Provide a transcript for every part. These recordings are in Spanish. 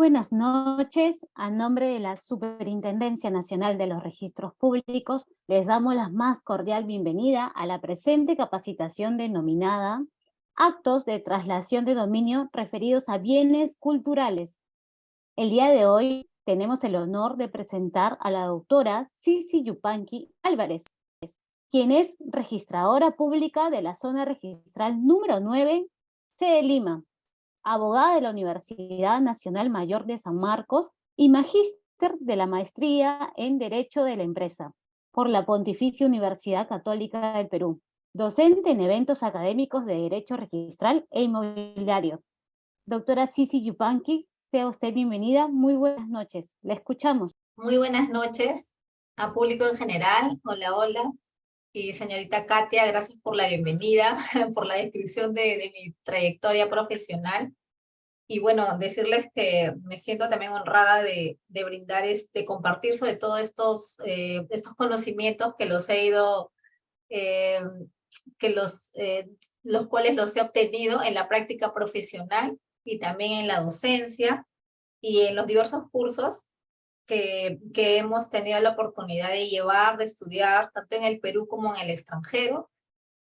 buenas noches. A nombre de la Superintendencia Nacional de los Registros Públicos, les damos la más cordial bienvenida a la presente capacitación denominada Actos de traslación de dominio referidos a bienes culturales. El día de hoy tenemos el honor de presentar a la doctora Sisi Yupanqui Álvarez, quien es registradora pública de la zona registral número 9, sede Lima, abogada de la Universidad Nacional Mayor de San Marcos y magíster de la maestría en Derecho de la Empresa por la Pontificia Universidad Católica del Perú, docente en eventos académicos de Derecho Registral e Inmobiliario. Doctora Sisi Yupanqui, sea usted bienvenida. Muy buenas noches. La escuchamos. Muy buenas noches a público en general. Hola, hola. Y señorita Katia, gracias por la bienvenida, por la descripción de mi trayectoria profesional. Y bueno, decirles que me siento también honrada de brindar, de compartir sobre todo estos conocimientos que los he ido, eh, los cuales los he obtenido en la práctica profesional y también en la docencia y en los diversos cursos que hemos tenido la oportunidad de llevar, de estudiar, tanto en el Perú como en el extranjero,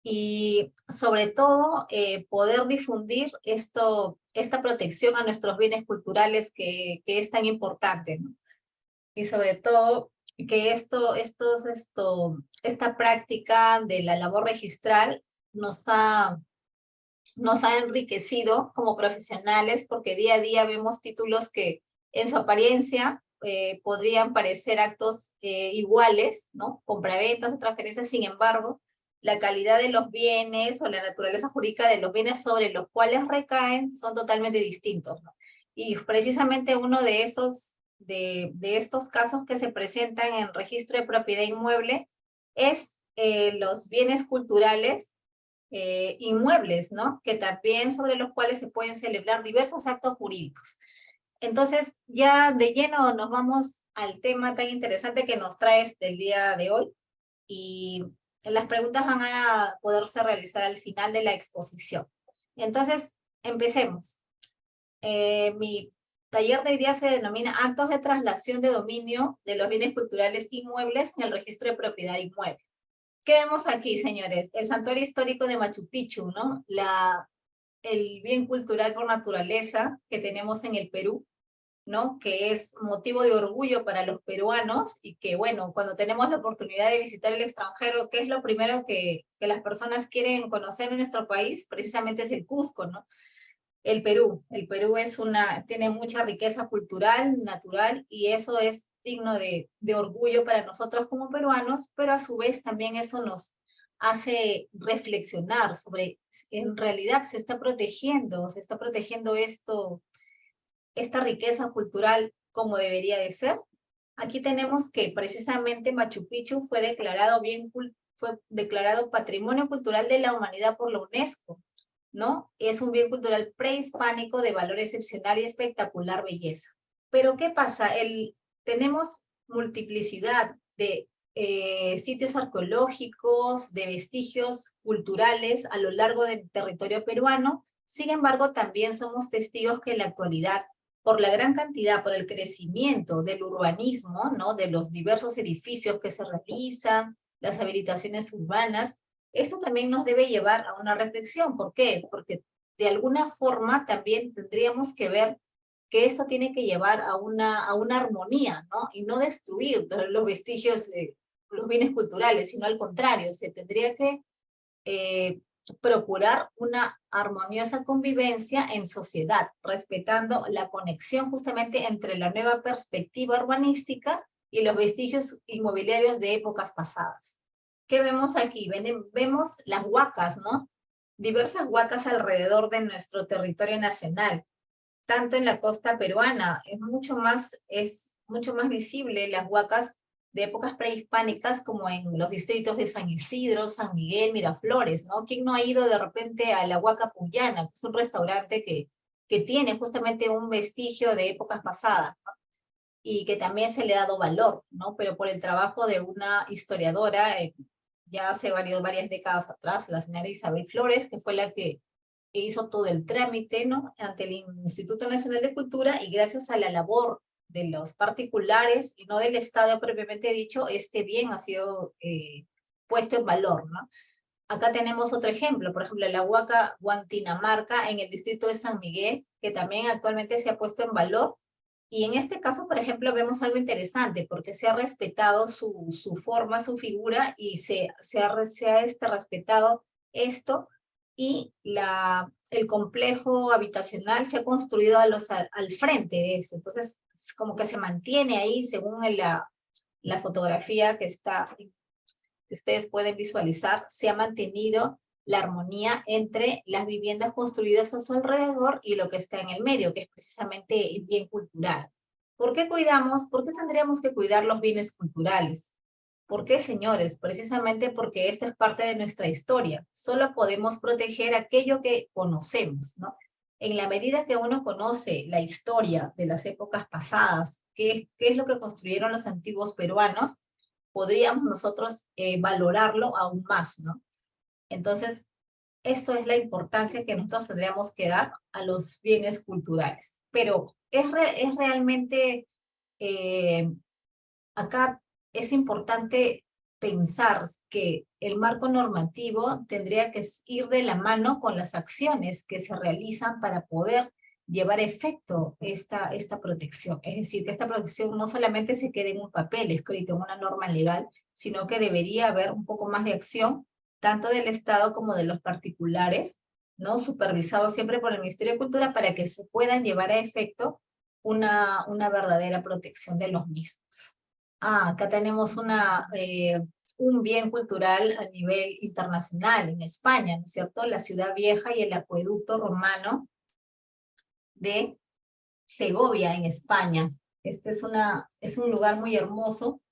y sobre todo poder difundir esta protección a nuestros bienes culturales que es tan importante, ¿no? Y sobre todo que esta práctica de la labor registral nos ha enriquecido como profesionales, porque día a día vemos títulos que en su apariencia podrían parecer actos iguales, ¿no? Compraventas o transferencias. Sin embargo, la calidad de los bienes o la naturaleza jurídica de los bienes sobre los cuales recaen son totalmente distintos, ¿no? Y precisamente uno de estos casos que se presentan en registro de propiedad inmueble es los bienes culturales inmuebles, ¿no? Que también sobre los cuales se pueden celebrar diversos actos jurídicos. Entonces, ya de lleno nos vamos al tema tan interesante que nos traes del día de hoy, y las preguntas van a poderse realizar al final de la exposición. Entonces, empecemos. Mi taller de hoy día se denomina Actos de traslación de dominio de los bienes culturales inmuebles en el registro de propiedad inmueble. ¿Qué vemos aquí, señores? El santuario histórico de Machu Picchu, ¿no? El bien cultural por naturaleza que tenemos en el Perú, ¿no? Que es motivo de orgullo para los peruanos, y que, bueno, cuando tenemos la oportunidad de visitar el extranjero, ¿qué es lo primero que las personas quieren conocer en nuestro país? Precisamente es el Cusco, ¿no? El Perú tiene mucha riqueza cultural, natural, y eso es digno de orgullo para nosotros como peruanos, pero a su vez también eso nos hace reflexionar sobre, en realidad se está protegiendo esta riqueza cultural como debería de ser. Aquí tenemos que precisamente Machu Picchu fue declarado Patrimonio Cultural de la Humanidad por la UNESCO, ¿no? Es un bien cultural prehispánico de valor excepcional y espectacular belleza. Pero ¿qué pasa? Tenemos multiplicidad de sitios arqueológicos, de vestigios culturales a lo largo del territorio peruano. Sin embargo, también somos testigos que en la actualidad, por la gran cantidad, por el crecimiento del urbanismo, ¿no? De los diversos edificios que se realizan, las habilitaciones urbanas, esto también nos debe llevar a una reflexión. ¿Por qué? Porque de alguna forma también tendríamos que ver que esto tiene que llevar a una armonía, ¿no? Y no destruir los vestigios, los bienes culturales, sino al contrario, se tendría que procurar una armoniosa convivencia en sociedad, respetando la conexión justamente entre la nueva perspectiva urbanística y los vestigios inmobiliarios de épocas pasadas. ¿Qué vemos aquí? Vemos las huacas, ¿no? Diversas huacas alrededor de nuestro territorio nacional, tanto en la costa peruana. Es mucho más visible las huacas de épocas prehispánicas, como en los distritos de San Isidro, San Miguel, Miraflores, ¿no? ¿Quién no ha ido de repente a la Huaca Puyana, que es un restaurante que tiene justamente un vestigio de épocas pasadas, ¿no? Y que también se le ha dado valor, ¿no? Pero por el trabajo de una historiadora, ya hace varias décadas atrás, la señora Isabel Flores, que fue la que hizo todo el trámite, ¿no?, ante el Instituto Nacional de Cultura, y gracias a la labor de los particulares y no del Estado propiamente dicho, este bien ha sido puesto en valor, ¿no? Acá tenemos otro ejemplo, por ejemplo, la Huaca Guantinamarca en el distrito de San Miguel, que también actualmente se ha puesto en valor. Y en este caso, por ejemplo, vemos algo interesante, porque se ha respetado su forma, su figura, y se ha respetado esto, y el complejo habitacional se ha construido al frente de eso. Entonces, como que se mantiene ahí, según la fotografía que ustedes pueden visualizar, se ha mantenido la armonía entre las viviendas construidas a su alrededor y lo que está en el medio, que es precisamente el bien cultural. ¿Por qué cuidamos? ¿Por qué tendríamos que cuidar los bienes culturales? ¿Por qué, señores? Precisamente porque esto es parte de nuestra historia. Solo podemos proteger aquello que conocemos, ¿no? En la medida que uno conoce la historia de las épocas pasadas, qué es lo que construyeron los antiguos peruanos, podríamos nosotros valorarlo aún más, ¿no? Entonces, esto es la importancia que nosotros tendríamos que dar a los bienes culturales. Pero es realmente, acá es importante pensar que el marco normativo tendría que ir de la mano con las acciones que se realizan para poder llevar a efecto esta protección. Es decir, que esta protección no solamente se quede en un papel escrito, en una norma legal, sino que debería haber un poco más de acción, tanto del Estado como de los particulares, ¿no?, supervisado siempre por el Ministerio de Cultura, para que se puedan llevar a efecto una verdadera protección de los mismos. Acá tenemos un bien cultural a nivel internacional en España, ¿no es cierto? La Ciudad Vieja y el acueducto romano de Segovia en España. Este es un lugar muy hermoso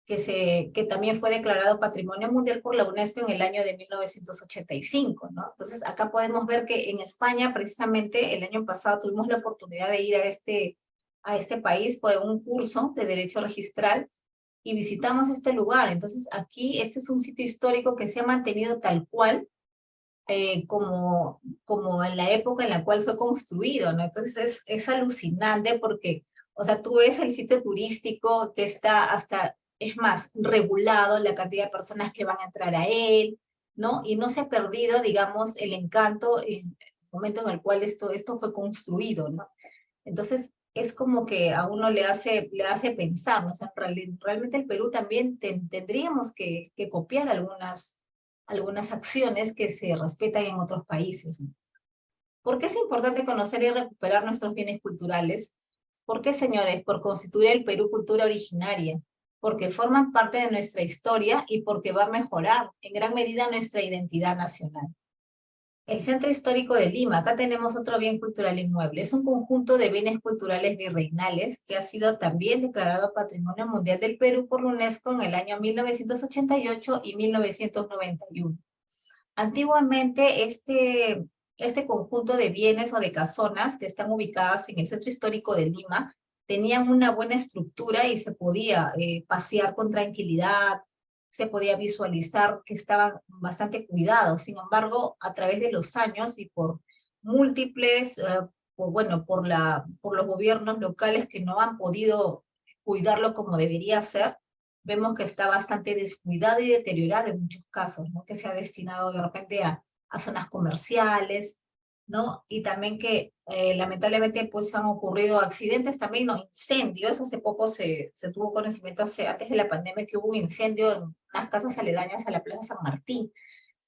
que también fue declarado Patrimonio Mundial por la UNESCO en el año de 1985, ¿no? Entonces acá podemos ver que en España, precisamente el año pasado tuvimos la oportunidad de ir a este país por un curso de Derecho Registral, y visitamos este lugar. Entonces aquí este es un sitio histórico que se ha mantenido tal cual, como en la época en la cual fue construido, ¿no? Entonces es alucinante porque, o sea, tú ves el sitio turístico que está hasta, es más, regulado la cantidad de personas que van a entrar a él, ¿no? Y no se ha perdido, digamos, el encanto en el momento en el cual esto fue construido, ¿no? Entonces, es como que a uno le hace pensar, ¿no? O sea, realmente el Perú también tendríamos que copiar algunas acciones que se respetan en otros países, ¿no? ¿Por qué es importante conocer y recuperar nuestros bienes culturales? ¿Por qué, señores? Por constituir el Perú cultura originaria, porque forman parte de nuestra historia y porque va a mejorar en gran medida nuestra identidad nacional. El Centro Histórico de Lima, acá tenemos otro bien cultural inmueble. Es un conjunto de bienes culturales virreinales que ha sido también declarado Patrimonio Mundial del Perú por la UNESCO en el año 1988 y 1991. Antiguamente, este conjunto de bienes o de casonas que están ubicadas en el Centro Histórico de Lima tenían una buena estructura y se podía pasear con tranquilidad, se podía visualizar que estaban bastante cuidados. Sin embargo, a través de los años y por múltiples, por los gobiernos locales que no han podido cuidarlo como debería ser, vemos que está bastante descuidado y deteriorado en muchos casos, ¿no? Que se ha destinado de repente a zonas comerciales, ¿no? Y también que lamentablemente pues han ocurrido accidentes también, ¿no? Incendios. Hace poco se tuvo conocimiento, antes de la pandemia, que hubo un incendio en unas casas aledañas a la Plaza San Martín.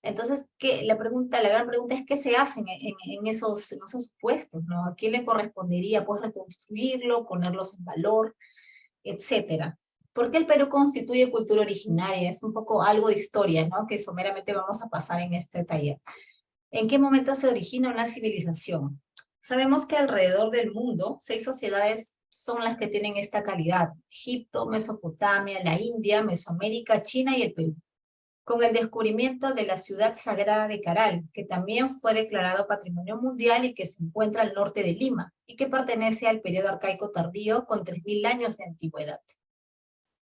Entonces, la gran pregunta es, ¿qué se hace en esos puestos, ¿no? ¿A quién le correspondería pues reconstruirlo, ponerlos en valor, etcétera? ¿Por qué el Perú constituye cultura originaria? Es un poco algo de historia, ¿no?, que someramente vamos a pasar en este taller. ¿En qué momento se origina una civilización? Sabemos que alrededor del mundo, 6 sociedades son las que tienen esta calidad: Egipto, Mesopotamia, la India, Mesoamérica, China y el Perú. Con el descubrimiento de la ciudad sagrada de Caral, que también fue declarado Patrimonio Mundial y que se encuentra al norte de Lima, y que pertenece al periodo arcaico tardío con 3000 años de antigüedad.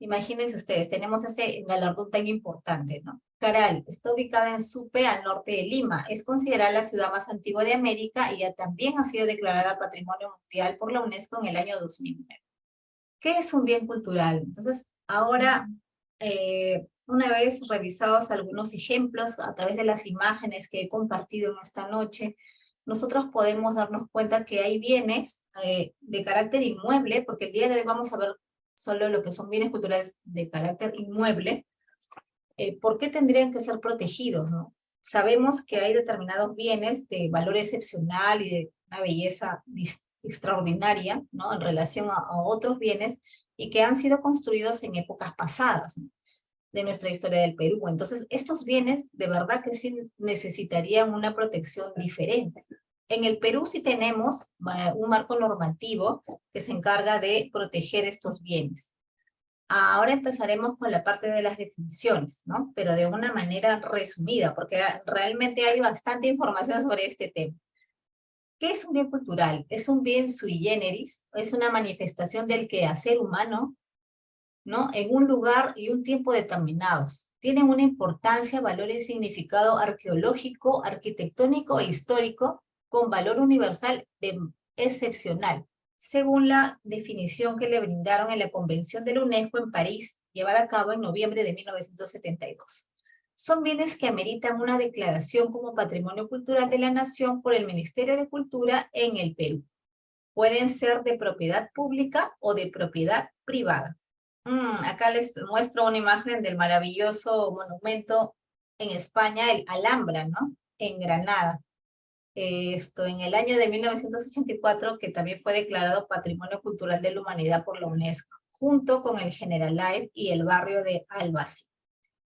Imagínense ustedes, tenemos ese galardón tan importante, ¿no? Caral está ubicada en Supe, al norte de Lima. Es considerada la ciudad más antigua de América y ya también ha sido declarada Patrimonio Mundial por la UNESCO en el año 2009. ¿Qué es un bien cultural? Entonces, ahora, una vez revisados algunos ejemplos a través de las imágenes que he compartido en esta noche, nosotros podemos darnos cuenta que hay bienes de carácter inmueble, porque el día de hoy vamos a ver solo lo que son bienes culturales de carácter inmueble. ¿Por qué tendrían que ser protegidos, no? Sabemos que hay determinados bienes de valor excepcional y de una belleza extraordinaria, ¿no? En relación a otros bienes y que han sido construidos en épocas pasadas, ¿no? De nuestra historia del Perú. Entonces, estos bienes de verdad que sí necesitarían una protección diferente. En el Perú sí tenemos un marco normativo que se encarga de proteger estos bienes. Ahora empezaremos con la parte de las definiciones, ¿no? Pero de una manera resumida, porque realmente hay bastante información sobre este tema. ¿Qué es un bien cultural? Es un bien sui generis, es una manifestación del quehacer humano, ¿no? En un lugar y un tiempo determinados. Tienen una importancia, valor y significado arqueológico, arquitectónico e histórico, con valor universal excepcional, según la definición que le brindaron en la Convención de la UNESCO en París, llevada a cabo en noviembre de 1972. Son bienes que ameritan una declaración como Patrimonio Cultural de la Nación por el Ministerio de Cultura en el Perú. Pueden ser de propiedad pública o de propiedad privada. Acá les muestro una imagen del maravilloso monumento en España, el Alhambra, ¿no? En Granada. Esto en el año de 1984, que también fue declarado Patrimonio Cultural de la Humanidad por la UNESCO, junto con el General Life y el barrio de Albací.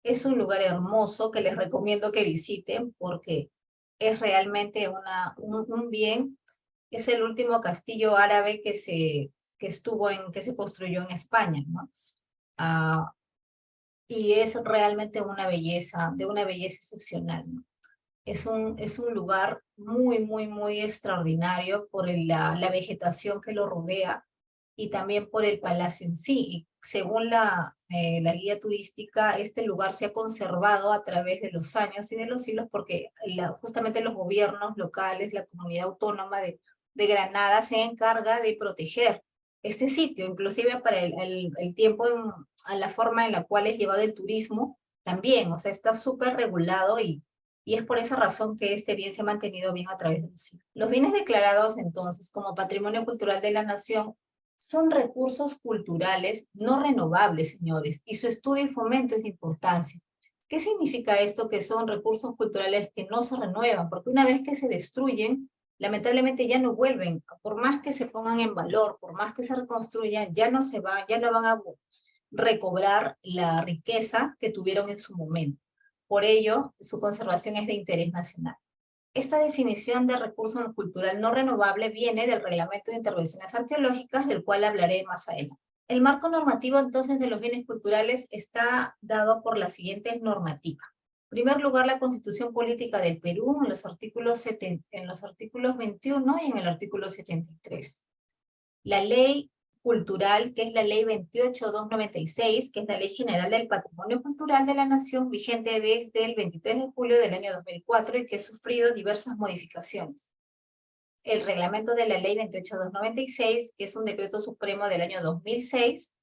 Es un lugar hermoso que les recomiendo que visiten porque es realmente un bien. Es el último castillo árabe que se construyó en España, ¿no? Y es realmente una belleza, de una belleza excepcional, ¿no? Es un lugar muy, muy, muy extraordinario por la vegetación que lo rodea y también por el palacio en sí. Y según la guía turística, este lugar se ha conservado a través de los años y de los siglos porque justamente los gobiernos locales, la comunidad autónoma de Granada se encarga de proteger este sitio, inclusive para el tiempo, a la forma en la cual es llevado el turismo también, o sea, está súper regulado y es por esa razón que este bien se ha mantenido bien a través de los siglos. Los bienes declarados entonces como Patrimonio Cultural de la Nación son recursos culturales no renovables, señores, y su estudio y fomento es de importancia. ¿Qué significa esto que son recursos culturales que no se renuevan? Porque una vez que se destruyen, lamentablemente ya no vuelven, por más que se pongan en valor, por más que se reconstruyan, ya no van a recobrar la riqueza que tuvieron en su momento. Por ello, su conservación es de interés nacional. Esta definición de recurso cultural no renovable viene del Reglamento de Intervenciones Arqueológicas, del cual hablaré más adelante. El marco normativo entonces de los bienes culturales está dado por la siguiente normativa. En primer lugar, la Constitución Política del Perú en los artículos 21 y en el artículo 73. La Ley Cultural, que es la Ley 28.296, que es la Ley General del Patrimonio Cultural de la Nación, vigente desde el 23 de julio del año 2004 y que ha sufrido diversas modificaciones. El reglamento de la Ley 28.296, que es un decreto supremo del año 2006,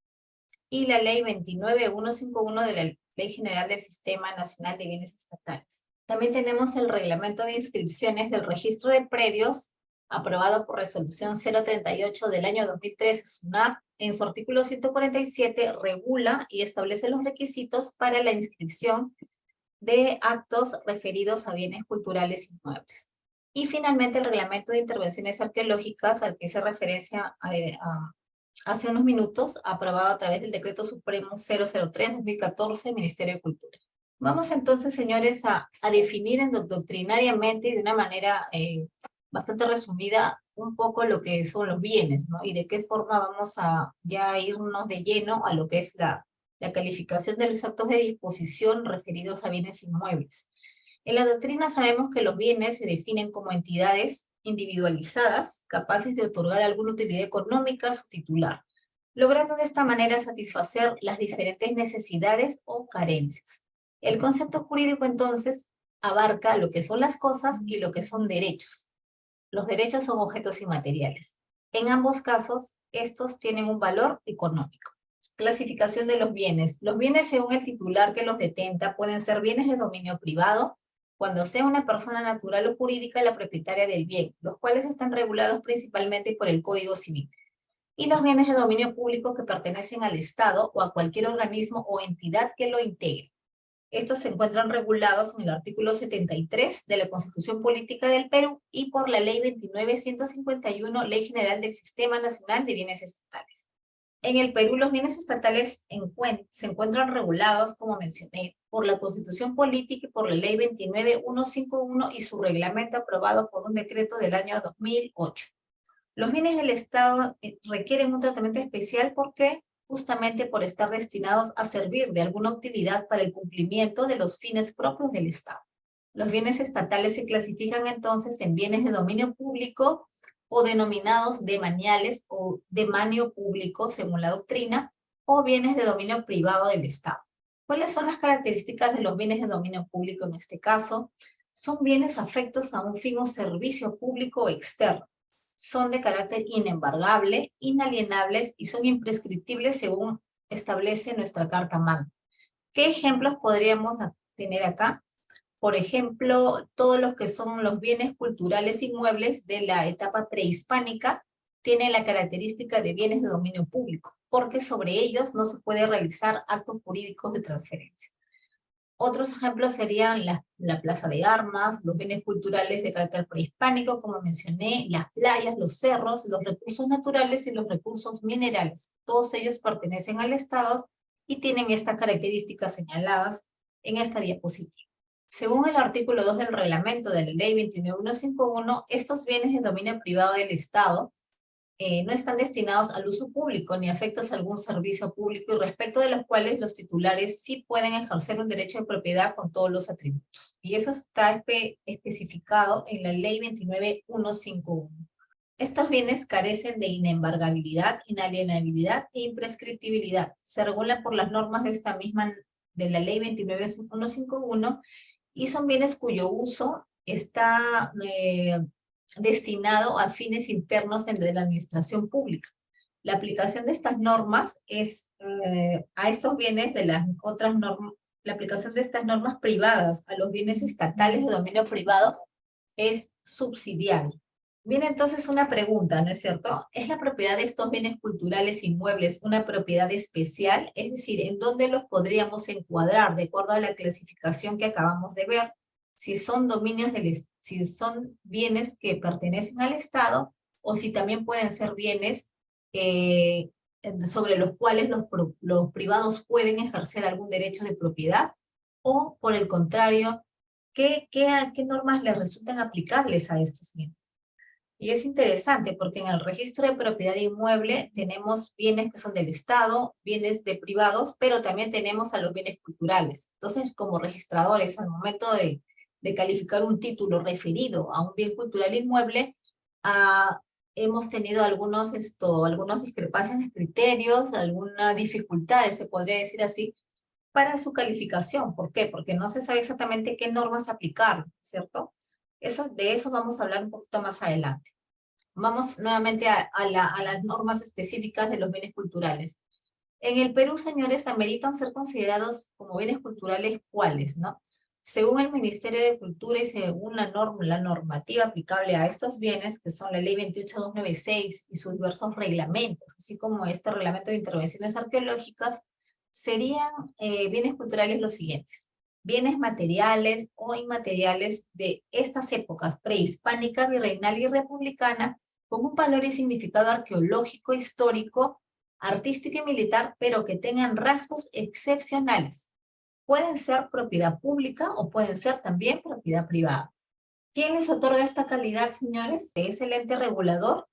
y la Ley 29.151 de la Ley General del Sistema Nacional de Bienes Estatales. También tenemos el reglamento de inscripciones del registro de predios, aprobado por resolución 038 del año 2013, SUNAP, en su artículo 147 regula y establece los requisitos para la inscripción de actos referidos a bienes culturales inmuebles. Y finalmente el reglamento de intervenciones arqueológicas al que hice referencia hace unos minutos, aprobado a través del Decreto Supremo 003-2014, Ministerio de Cultura. Vamos entonces, señores, a definir doctrinariamente y de una manera bastante resumida un poco lo que son los bienes, ¿no? Y de qué forma vamos a ya irnos de lleno a lo que es la calificación de los actos de disposición referidos a bienes inmuebles. En la doctrina sabemos que los bienes se definen como entidades individualizadas, capaces de otorgar alguna utilidad económica a su titular. logrando de esta manera satisfacer las diferentes necesidades o carencias. El concepto jurídico, entonces, abarca lo que son las cosas y lo que son derechos. Los derechos son objetos inmateriales. En ambos casos, estos tienen un valor económico. Clasificación de los bienes. Los bienes, según el titular que los detenta, pueden ser bienes de dominio privado, cuando sea una persona natural o jurídica la propietaria del bien, los cuales están regulados principalmente por el Código Civil. Y los bienes de dominio público que pertenecen al Estado o a cualquier organismo o entidad que lo integre. Estos se encuentran regulados en el artículo 73 de la Constitución Política del Perú y por la Ley 29.151, Ley General del Sistema Nacional de Bienes Estatales. En el Perú, los bienes estatales se encuentran regulados, como mencioné, por la Constitución Política y por la Ley 29.151 y su reglamento aprobado por un decreto del año 2008. Los bienes del Estado requieren un tratamiento especial porque justamente por estar destinados a servir de alguna utilidad para el cumplimiento de los fines propios del Estado. Los bienes estatales se clasifican entonces en bienes de dominio público o denominados demaniales o demanio público según la doctrina, o bienes de dominio privado del Estado. ¿Cuáles son las características de los bienes de dominio público en este caso? Son bienes afectos a un fin o servicio público o externo. Son de carácter inembargable, inalienables y son imprescriptibles según establece nuestra Carta Magna. ¿Qué ejemplos podríamos tener acá? Por ejemplo, todos los que son los bienes culturales inmuebles de la etapa prehispánica tienen la característica de bienes de dominio público, porque sobre ellos no se puede realizar actos jurídicos de transferencia. Otros ejemplos serían la plaza de armas, los bienes culturales de carácter prehispánico, como mencioné, las playas, los cerros, los recursos naturales y los recursos minerales. Todos ellos pertenecen al Estado y tienen estas características señaladas en esta diapositiva. Según el artículo 2 del reglamento de la Ley 29.151, estos bienes de dominio privado del Estado no están destinados al uso público ni afectos a algún servicio público y respecto de los cuales los titulares sí pueden ejercer un derecho de propiedad con todos los atributos. Y eso está especificado en la Ley 29.151. Estos bienes carecen de inembargabilidad, inalienabilidad e imprescriptibilidad. Se regulan por las normas de esta misma, de la Ley 29.151, y son bienes cuyo uso está destinado a fines internos de la administración pública. La aplicación de estas normas es a estos bienes de las otras normas, la aplicación de estas normas privadas a los bienes estatales de dominio privado es subsidiaria. Viene entonces una pregunta, ¿no es cierto? ¿Es la propiedad de estos bienes culturales inmuebles una propiedad especial? Es decir, ¿en dónde los podríamos encuadrar de acuerdo a la clasificación que acabamos de ver? Si son dominios si son bienes que pertenecen al Estado, o si también pueden ser bienes sobre los cuales los privados pueden ejercer algún derecho de propiedad, o por el contrario, ¿qué normas les resultan aplicables a estos bienes? Y es interesante porque en el registro de propiedad inmueble tenemos bienes que son del Estado, bienes de privados, pero también tenemos a los bienes culturales. Entonces, como registradores, al momento de calificar un título referido a un bien cultural inmueble, hemos tenido algunas discrepancias de criterios, algunas dificultades, se podría decir así, para su calificación. ¿Por qué? Porque no se sabe exactamente qué normas aplicar, ¿cierto? De eso vamos a hablar un poquito más adelante. Vamos nuevamente a las normas específicas de los bienes culturales. En el Perú, señores, ameritan ser considerados como bienes culturales, ¿cuáles, no? Según el Ministerio de Cultura y según la normativa aplicable a estos bienes, que son la Ley 28.296 y sus diversos reglamentos, así como este reglamento de intervenciones arqueológicas, serían bienes culturales los siguientes: bienes materiales o inmateriales de estas épocas prehispánica, virreinal y republicana, con un valor y significado arqueológico, histórico, artístico y militar, pero que tengan rasgos excepcionales. Pueden ser propiedad pública o pueden ser también propiedad privada. ¿Quién les otorga esta calidad, señores? Es el ente regulador,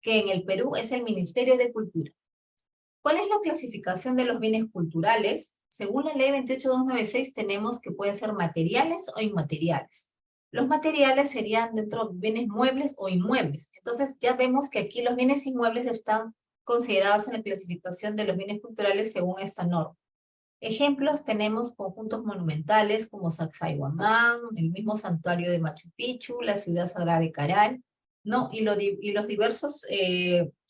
que en el Perú es el Ministerio de Cultura. ¿Cuál es la clasificación de los bienes culturales? Según la Ley 28.296 tenemos que pueden ser materiales o inmateriales. Los materiales serían dentro de bienes muebles o inmuebles. Entonces ya vemos que aquí los bienes inmuebles están considerados en la clasificación de los bienes culturales según esta norma. Ejemplos tenemos conjuntos monumentales como Sacsayhuamán, el mismo santuario de Machu Picchu, la ciudad sagrada de Caral, ¿no? Y los diversos,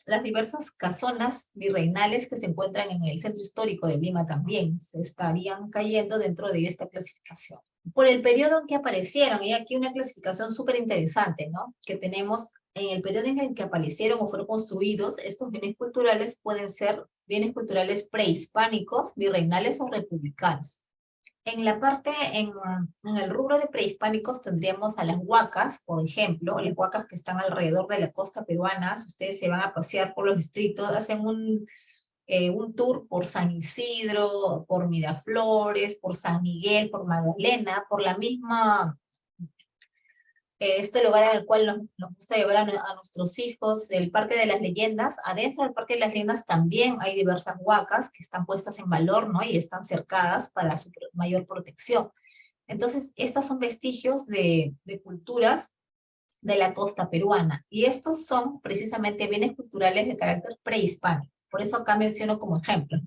las diversas casonas virreinales que se encuentran en el centro histórico de Lima también se estarían cayendo dentro de esta clasificación. Por el periodo en que aparecieron, y aquí una clasificación súper interesante, ¿no? Que tenemos en el periodo en el que aparecieron o fueron construidos, estos bienes culturales pueden ser bienes culturales prehispánicos, virreinales o republicanos. En la parte, en el rubro de prehispánicos tendríamos a las huacas, por ejemplo, las huacas que están alrededor de la costa peruana. Si ustedes se van a pasear por los distritos, hacen un tour por San Isidro, por Miraflores, por San Miguel, por Magdalena, por la misma, este lugar en el cual nos gusta llevar a nuestros hijos, el Parque de las Leyendas. Adentro del Parque de las Leyendas también hay diversas huacas que están puestas en valor, ¿no? Y están cercadas para su mayor protección. Entonces, estas son vestigios de culturas de la costa peruana, y estos son precisamente bienes culturales de carácter prehispánico. Por eso acá menciono como ejemplo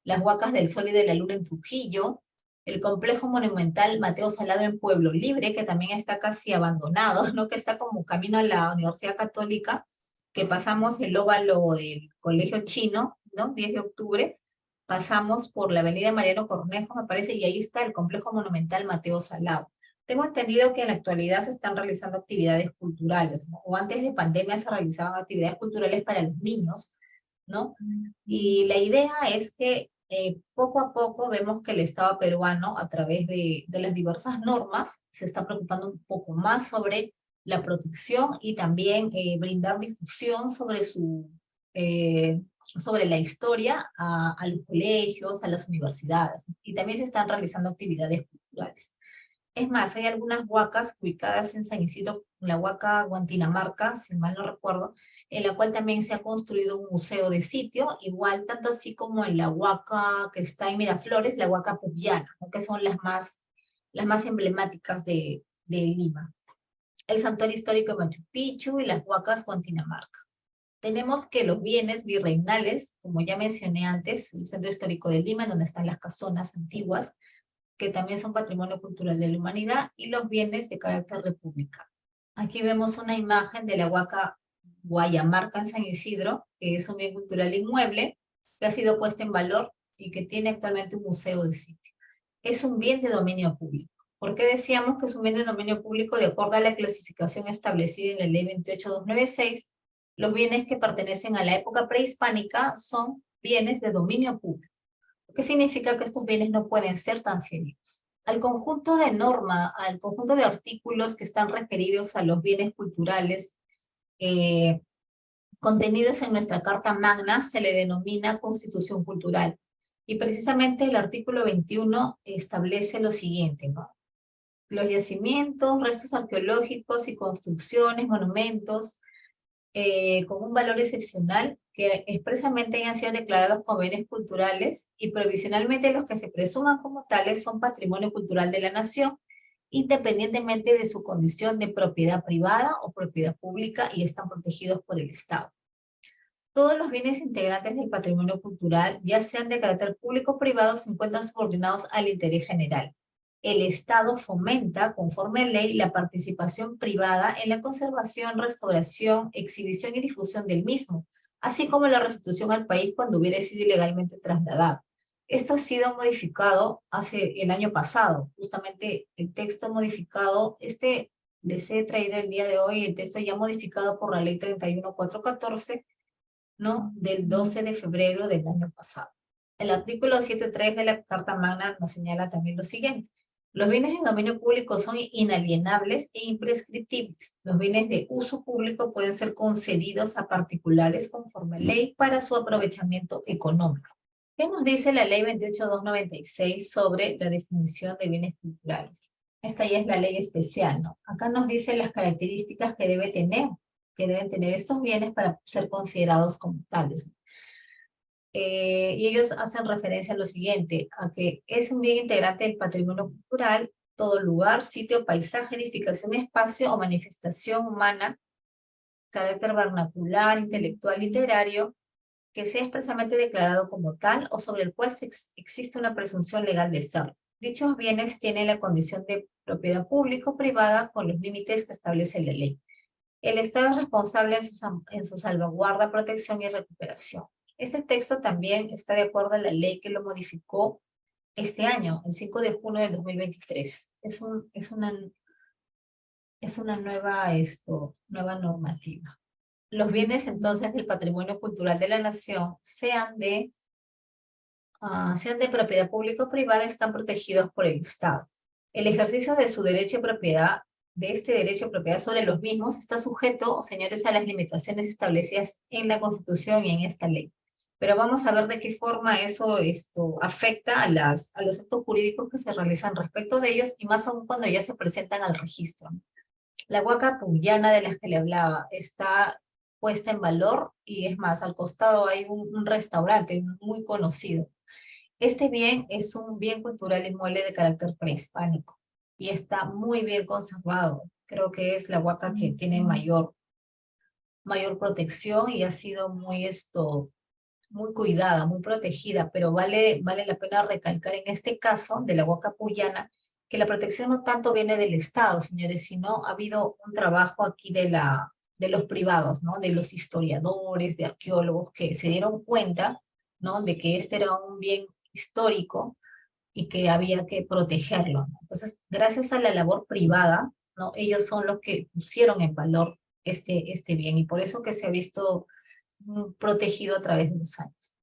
las huacas del Sol y de la Luna en Trujillo, el complejo monumental Mateo Salado en Pueblo Libre, que también está casi abandonado, ¿no? Que está como camino a la Universidad Católica, que pasamos el óvalo del Colegio Chino, ¿no? 10 de octubre, pasamos por la avenida Mariano Cornejo, me parece, y ahí está el complejo monumental Mateo Salado. Tengo entendido que en la actualidad se están realizando actividades culturales, ¿no? O antes de pandemia se realizaban actividades culturales para los niños, ¿no? Y la idea es que poco a poco vemos que el Estado peruano, a través de las diversas normas, se está preocupando un poco más sobre la protección y también brindar difusión sobre sobre la historia a los colegios, a las universidades, ¿no? Y también se están realizando actividades culturales. Es más, hay algunas huacas ubicadas en San Isidro, la huaca Guantinamarca, si mal no recuerdo, en la cual también se ha construido un museo de sitio, igual tanto así como en la huaca que está en Miraflores, la huaca Pucllana, ¿no? Que son las más emblemáticas de Lima. El santuario histórico de Machu Picchu y las huacas Guantinamarca. Tenemos que los bienes virreinales, como ya mencioné antes, el centro histórico de Lima, donde están las casonas antiguas, que también son patrimonio cultural de la humanidad, y los bienes de carácter republicano. Aquí vemos una imagen de la huaca Guayamarca en San Isidro, que es un bien cultural inmueble, que ha sido puesta en valor y que tiene actualmente un museo de sitio. Es un bien de dominio público. ¿Por qué decíamos que es un bien de dominio público? De acuerdo a la clasificación establecida en la ley 28296, los bienes que pertenecen a la época prehispánica son bienes de dominio público. ¿Qué significa que estos bienes no pueden ser transferidos? Al conjunto de norma, al conjunto de artículos que están referidos a los bienes culturales contenidos en nuestra Carta Magna se le denomina Constitución Cultural. Y precisamente el artículo 21 establece lo siguiente, ¿no? Los yacimientos, restos arqueológicos y construcciones, monumentos, con un valor excepcional que expresamente hayan sido declarados como bienes culturales y provisionalmente los que se presuman como tales son patrimonio cultural de la nación, independientemente de su condición de propiedad privada o propiedad pública, y están protegidos por el Estado. Todos los bienes integrantes del patrimonio cultural, ya sean de carácter público o privado, se encuentran subordinados al interés general. El Estado fomenta, conforme a ley, la participación privada en la conservación, restauración, exhibición y difusión del mismo, así como la restitución al país cuando hubiera sido ilegalmente trasladado. Esto ha sido modificado hace el año pasado, justamente el texto modificado, les he traído el día de hoy el texto ya modificado por la ley 31414, ¿no? Del 12 de febrero del año pasado. El artículo 7.3 de la Carta Magna nos señala también lo siguiente: los bienes de dominio público son inalienables e imprescriptibles. Los bienes de uso público pueden ser concedidos a particulares conforme a ley para su aprovechamiento económico. ¿Qué nos dice la ley 28296 sobre la definición de bienes culturales? Esta ya es la ley especial, ¿no? Acá nos dice las características que deben tener estos bienes para ser considerados como tales. Y ellos hacen referencia a lo siguiente, a que es un bien integrante del patrimonio cultural, todo lugar, sitio, paisaje, edificación, espacio o manifestación humana, carácter vernacular, intelectual, literario, que sea expresamente declarado como tal o sobre el cual existe una presunción legal de serlo. Dichos bienes tienen la condición de propiedad pública o privada con los límites que establece la ley. El Estado es responsable en su salvaguarda, protección y recuperación. Este texto también está de acuerdo a la ley que lo modificó este año, el 5 de junio del 2023. Es una nueva normativa. Los bienes entonces del patrimonio cultural de la nación, sean de propiedad pública o privada, están protegidos por el Estado. El ejercicio de su derecho de propiedad, de este derecho de propiedad sobre los mismos, está sujeto, señores, a las limitaciones establecidas en la Constitución y en esta ley. Pero vamos a ver de qué forma esto afecta a los actos jurídicos que se realizan respecto de ellos, y más aún cuando ya se presentan al registro. La huaca puyana de las que le hablaba está puesta en valor, y es más, al costado hay un restaurante muy conocido. Este bien es un bien cultural inmueble de carácter prehispánico y está muy bien conservado. Creo que es la huaca que tiene mayor protección y ha sido muy cuidada, muy protegida, pero vale la pena recalcar en este caso de la huaca puyana que la protección no tanto viene del Estado, señores, sino ha habido un trabajo aquí de los privados, ¿no? De los historiadores, de arqueólogos que se dieron cuenta, ¿no? De que este era un bien histórico y que había que protegerlo, ¿no? Entonces, gracias a la labor privada, ¿no? Ellos son los que pusieron en valor este bien, y por eso que se ha visto protegido a través de los años.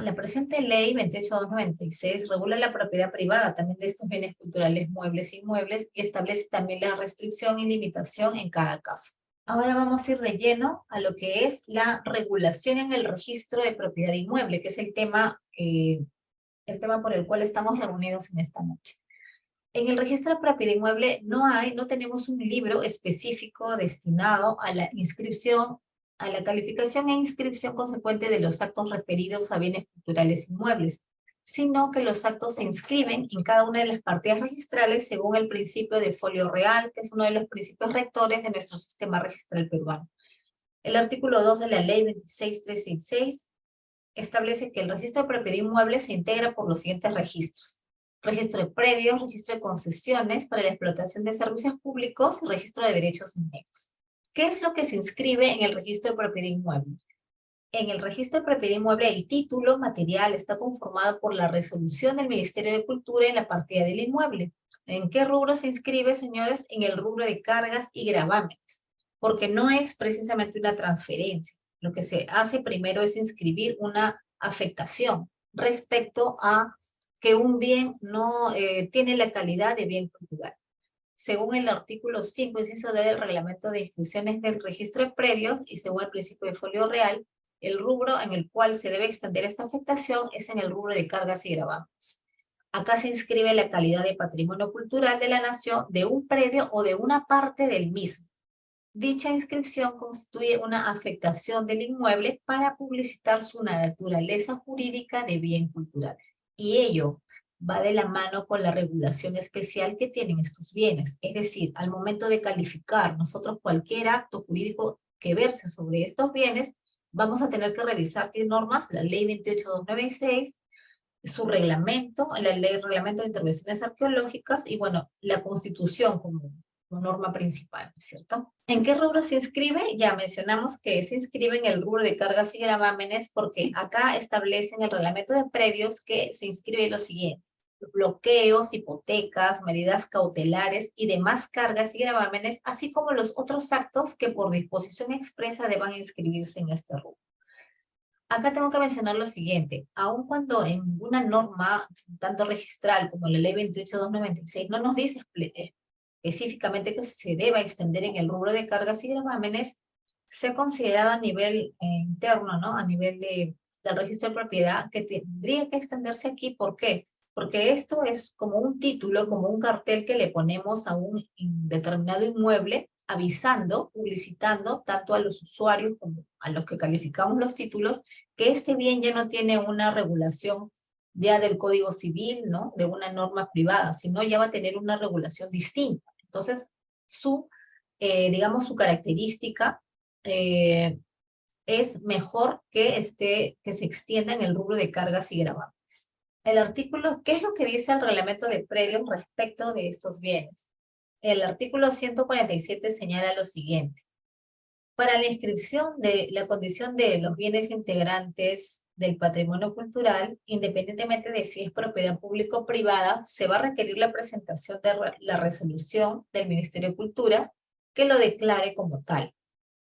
La presente ley 28296 regula la propiedad privada también de estos bienes culturales muebles e inmuebles, y establece también la restricción y limitación en cada caso. Ahora vamos a ir de lleno a lo que es la regulación en el registro de propiedad inmueble, que es el tema por el cual estamos reunidos en esta noche. En el registro de propiedad inmueble no tenemos un libro específico destinado a la inscripción, a la calificación e inscripción consecuente de los actos referidos a bienes culturales inmuebles, sino que los actos se inscriben en cada una de las partidas registrales según el principio de folio real, que es uno de los principios rectores de nuestro sistema registral peruano. El artículo 2 de la ley 26366 establece que el registro de propiedad inmueble se integra por los siguientes registros: registro de predios, registro de concesiones para la explotación de servicios públicos y registro de derechos indemnes. ¿Qué es lo que se inscribe en el registro de propiedad inmueble? En el registro de propiedad inmueble, el título material está conformado por la resolución del Ministerio de Cultura en la partida del inmueble. ¿En qué rubro se inscribe, señores? En el rubro de cargas y gravámenes, porque no es precisamente una transferencia. Lo que se hace primero es inscribir una afectación respecto a que un bien no tiene la calidad de bien cultural. Según el artículo 5, inciso D del Reglamento de Inscripciones del Registro de Predios y según el principio de folio real, el rubro en el cual se debe extender esta afectación es en el rubro de cargas y gravámenes. Acá se inscribe la calidad de patrimonio cultural de la nación de un predio o de una parte del mismo. Dicha inscripción constituye una afectación del inmueble para publicitar su naturaleza jurídica de bien cultural. Y ello va de la mano con la regulación especial que tienen estos bienes. Es decir, al momento de calificar nosotros cualquier acto jurídico que verse sobre estos bienes, vamos a tener que revisar qué normas, la ley 28296, su reglamento, reglamento de intervenciones arqueológicas y bueno, la Constitución como norma principal, ¿no es cierto? ¿En qué rubro se inscribe? Ya mencionamos que se inscribe en el rubro de cargas y gravámenes porque acá establecen el reglamento de predios que se inscribe lo siguiente: bloqueos, hipotecas, medidas cautelares y demás cargas y gravámenes, así como los otros actos que por disposición expresa deban inscribirse en este rubro. Acá tengo que mencionar lo siguiente: aun cuando en ninguna norma, tanto registral como la ley 28296, no nos dice específicamente que se deba extender en el rubro de cargas y gravámenes, se ha considerado a nivel interno, ¿no? A nivel del registro de propiedad, que tendría que extenderse aquí. ¿Por qué? Porque esto es como un título, como un cartel que le ponemos a un determinado inmueble, avisando, publicitando, tanto a los usuarios como a los que calificamos los títulos, que este bien ya no tiene una regulación ya del Código Civil, ¿no? De una norma privada, sino ya va a tener una regulación distinta. Entonces, digamos, su característica es mejor que, que se extienda en el rubro de cargas y gravames. El artículo, ¿qué es lo que dice el reglamento de predios respecto de estos bienes? El artículo 147 señala lo siguiente. Para la inscripción de la condición de los bienes integrantes del patrimonio cultural, independientemente de si es propiedad pública o privada, se va a requerir la presentación de la resolución del Ministerio de Cultura que lo declare como tal,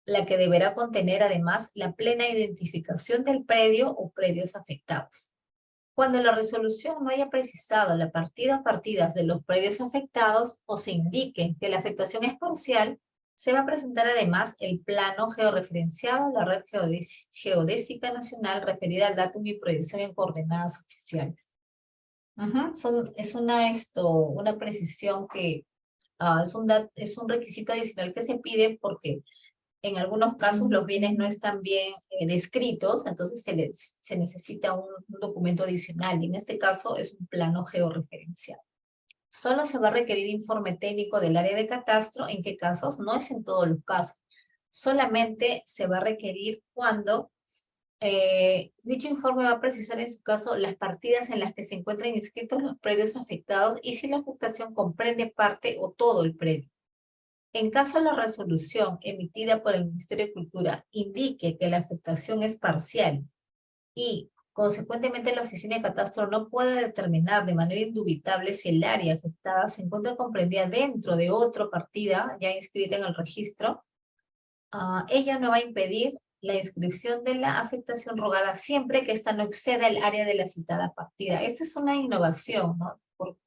la que deberá contener además la plena identificación del predio o predios afectados. Cuando la resolución no haya precisado la partida a partidas de los predios afectados o se indique que la afectación es parcial, se va a presentar además el plano georreferenciado a la red geodésica nacional referida al datum y proyección en coordenadas oficiales. Es una precisión que es un requisito adicional que se pide porque en algunos casos los bienes no están bien descritos, entonces se necesita un documento adicional, y en este caso es un plano georreferencial. Solo se va a requerir informe técnico del área de catastro. ¿En qué casos? No es en todos los casos. Solamente se va a requerir cuando dicho informe va a precisar en su caso las partidas en las que se encuentran inscritos los predios afectados y si la afectación comprende parte o todo el predio. En caso de la resolución emitida por el Ministerio de Cultura indique que la afectación es parcial y, consecuentemente, la Oficina de Catastro no puede determinar de manera indubitable si el área afectada se encuentra comprendida dentro de otra partida ya inscrita en el registro, ella no va a impedir la inscripción de la afectación rogada siempre que ésta no exceda el área de la citada partida. Esta es una innovación, ¿no? Porque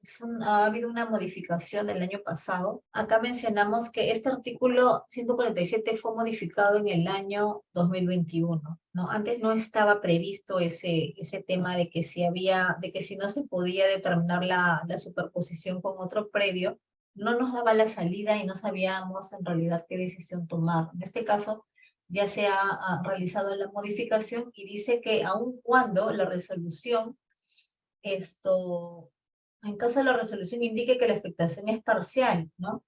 ha habido una modificación del año pasado. Acá mencionamos que este artículo 147 fue modificado en el año 2021, ¿no? Antes no estaba previsto ese tema de que si no se podía determinar la superposición con otro predio, no nos daba la salida y no sabíamos en realidad qué decisión tomar. En este caso, ya se ha realizado la modificación y dice que aun cuando la resolución, en caso de la resolución indique que la afectación es parcial, ¿no?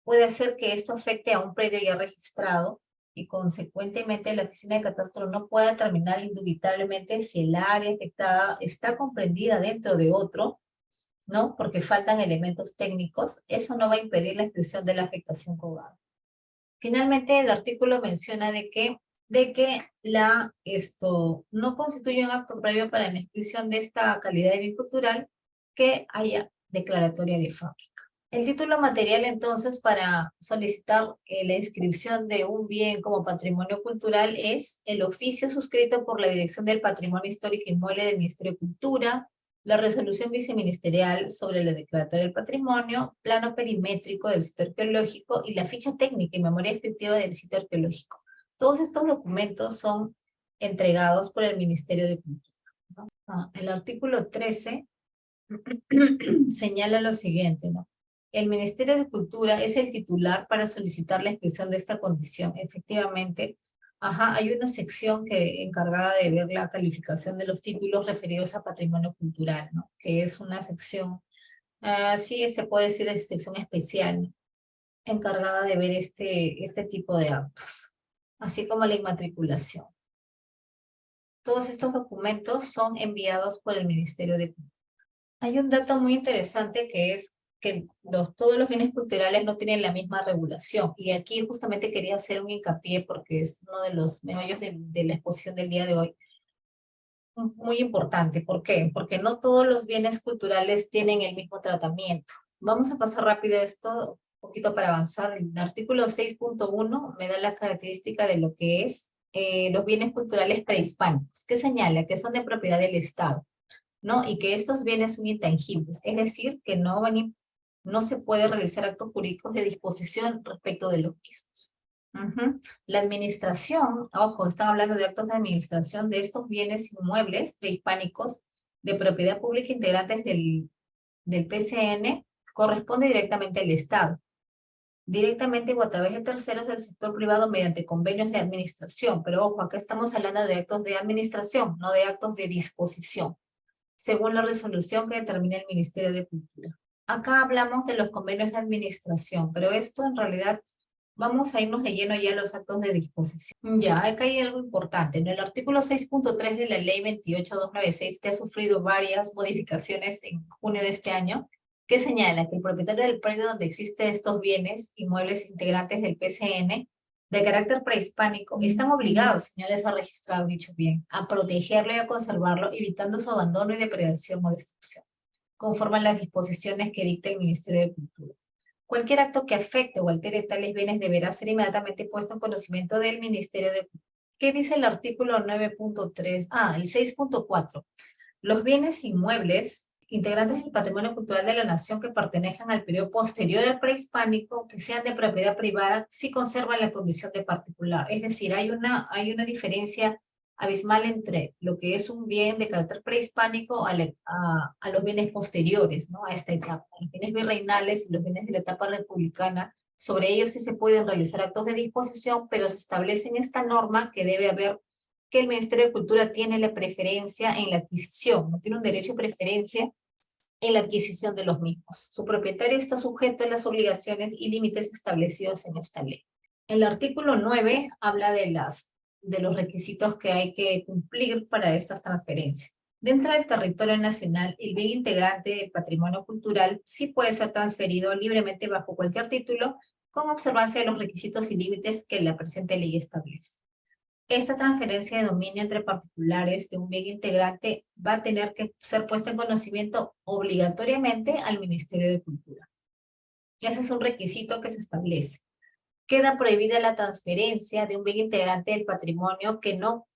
Puede ser que esto afecte a un predio ya registrado y consecuentemente la Oficina de Catastro no pueda determinar indubitablemente si el área afectada está comprendida dentro de otro, ¿no? Porque faltan elementos técnicos. Eso no va a impedir la inscripción de la afectación rogada. Finalmente, el artículo menciona de que no constituye un acto previo para la inscripción de esta calidad de bien cultural que haya declaratoria de fábrica. El título material, entonces, para solicitar la inscripción de un bien como patrimonio cultural es el oficio suscrito por la Dirección del Patrimonio Histórico Inmueble del Ministerio de Cultura, la resolución viceministerial sobre la declaratoria del patrimonio, plano perimétrico del sitio arqueológico y la ficha técnica y memoria descriptiva del sitio arqueológico. Todos estos documentos son entregados por el Ministerio de Cultura, ¿no? El artículo 13 señala lo siguiente, ¿no? El Ministerio de Cultura es el titular para solicitar la inscripción de esta condición. Efectivamente, hay una sección encargada de ver la calificación de los títulos referidos a patrimonio cultural, ¿no? Que es una sección, sí se puede decir es sección especial, ¿no? Encargada de ver este tipo de actos, así como la inmatriculación. Todos estos documentos son enviados por el Ministerio de Cultura. Hay un dato muy interesante que es que todos los bienes culturales no tienen la misma regulación. Y aquí justamente quería hacer un hincapié porque es uno de los meollos de la exposición del día de hoy. Muy importante. ¿Por qué? Porque no todos los bienes culturales tienen el mismo tratamiento. Vamos a pasar rápido esto, un poquito para avanzar. El artículo 6.1 me da la característica de lo que es los bienes culturales prehispánicos, que señala que son de propiedad del Estado, ¿no? Y que estos bienes son intangibles, es decir, que no se puede realizar actos jurídicos de disposición respecto de los mismos. La administración, ojo, están hablando de actos de administración de estos bienes inmuebles prehispánicos de propiedad pública integrantes del PCN, corresponde directamente al Estado, directamente o a través de terceros del sector privado mediante convenios de administración. Pero ojo, acá estamos hablando de actos de administración, no de actos de disposición, según la resolución que determina el Ministerio de Cultura. Acá hablamos de los convenios de administración, pero esto en realidad Vamos a irnos de lleno ya a los actos de disposición. Ya, acá hay algo importante. En el artículo 6.3 de la ley 28296, que ha sufrido varias modificaciones en junio de este año, que señala que el propietario del predio donde existen estos bienes inmuebles integrantes del PCN de carácter prehispánico están obligados, señores, a registrar dicho bien, a protegerlo y a conservarlo, evitando su abandono y depredación o destrucción, conforme a las disposiciones que dicta el Ministerio de Cultura. Cualquier acto que afecte o altere tales bienes deberá ser inmediatamente puesto en conocimiento del Ministerio de Cultura. ¿Qué dice el artículo 9.3? El 6.4. Los bienes inmuebles integrantes del patrimonio cultural de la nación que pertenezcan al periodo posterior al prehispánico, que sean de propiedad privada, si conservan la condición de particular. Es decir, hay una diferencia abismal entre lo que es un bien de carácter prehispánico a los bienes posteriores, ¿no? A esta etapa. Los bienes virreinales y los bienes de la etapa republicana, sobre ellos sí se pueden realizar actos de disposición, pero se establece en esta norma que debe haber que el Ministerio de Cultura tiene la preferencia en la adquisición, no tiene un derecho de preferencia en la adquisición de los mismos. Su propietario está sujeto a las obligaciones y límites establecidos en esta ley. El artículo 9 habla de los requisitos que hay que cumplir para estas transferencias. Dentro del territorio nacional, el bien integrante del patrimonio cultural sí puede ser transferido libremente bajo cualquier título, con observancia de los requisitos y límites que la presente ley establece. Esta transferencia de dominio entre particulares de un bien integrante va a tener que ser puesta en conocimiento obligatoriamente al Ministerio de Cultura. Ese es un requisito que se establece. Queda prohibida la transferencia de un bien integrante del patrimonio que no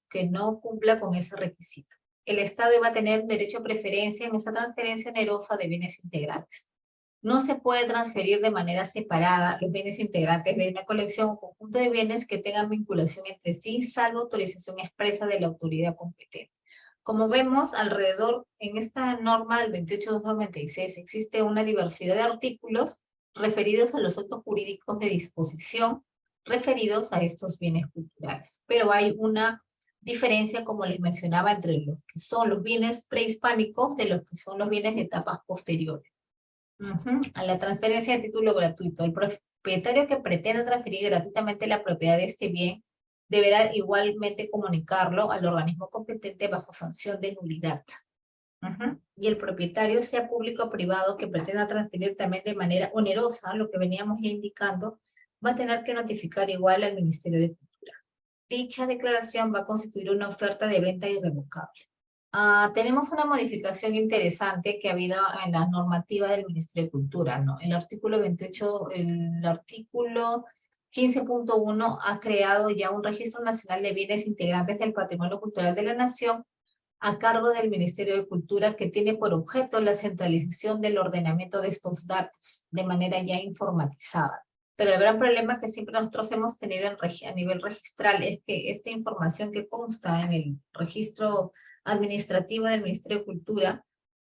cumpla con ese requisito. El Estado va a tener derecho a preferencia en esta transferencia onerosa de bienes integrantes. No se puede transferir de manera separada los bienes integrantes de una colección o conjunto de bienes que tengan vinculación entre sí, salvo autorización expresa de la autoridad competente. Como vemos, alrededor, en esta norma del 28.296, existe una diversidad de artículos referidos a los actos jurídicos de disposición referidos a estos bienes culturales. Pero hay una diferencia, como les mencionaba, entre los que son los bienes prehispánicos de los que son los bienes de etapas posteriores. A la transferencia de título gratuito. El propietario que pretenda transferir gratuitamente la propiedad de este bien deberá igualmente comunicarlo al organismo competente bajo sanción de nulidad. Y el propietario, sea público o privado, que pretenda transferir también de manera onerosa, lo que veníamos ya indicando, va a tener que notificar igual al Ministerio de Cultura. Dicha declaración va a constituir una oferta de venta irrevocable. Tenemos una modificación interesante que ha habido en la normativa del Ministerio de Cultura, ¿no? El artículo 28, el artículo 15.1 ha creado ya un registro nacional de bienes integrantes del patrimonio cultural de la nación a cargo del Ministerio de Cultura, que tiene por objeto la centralización del ordenamiento de estos datos de manera ya informatizada. Pero el gran problema que siempre nosotros hemos tenido a nivel registral es que esta información que consta en el registro administrativa del Ministerio de Cultura,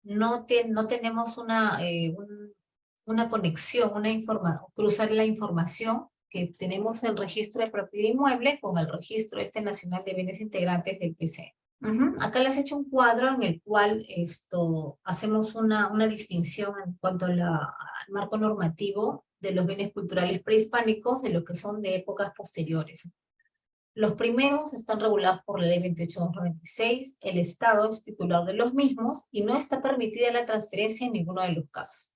no tenemos una conexión, cruzar la información que tenemos en el registro de propiedad inmueble con el registro nacional de bienes integrantes del PC. Acá les he hecho un cuadro en el cual hacemos una distinción en cuanto al marco normativo de los bienes culturales prehispánicos de lo que son de épocas posteriores. Los primeros están regulados por la ley 28.296, el Estado es titular de los mismos y no está permitida la transferencia en ninguno de los casos.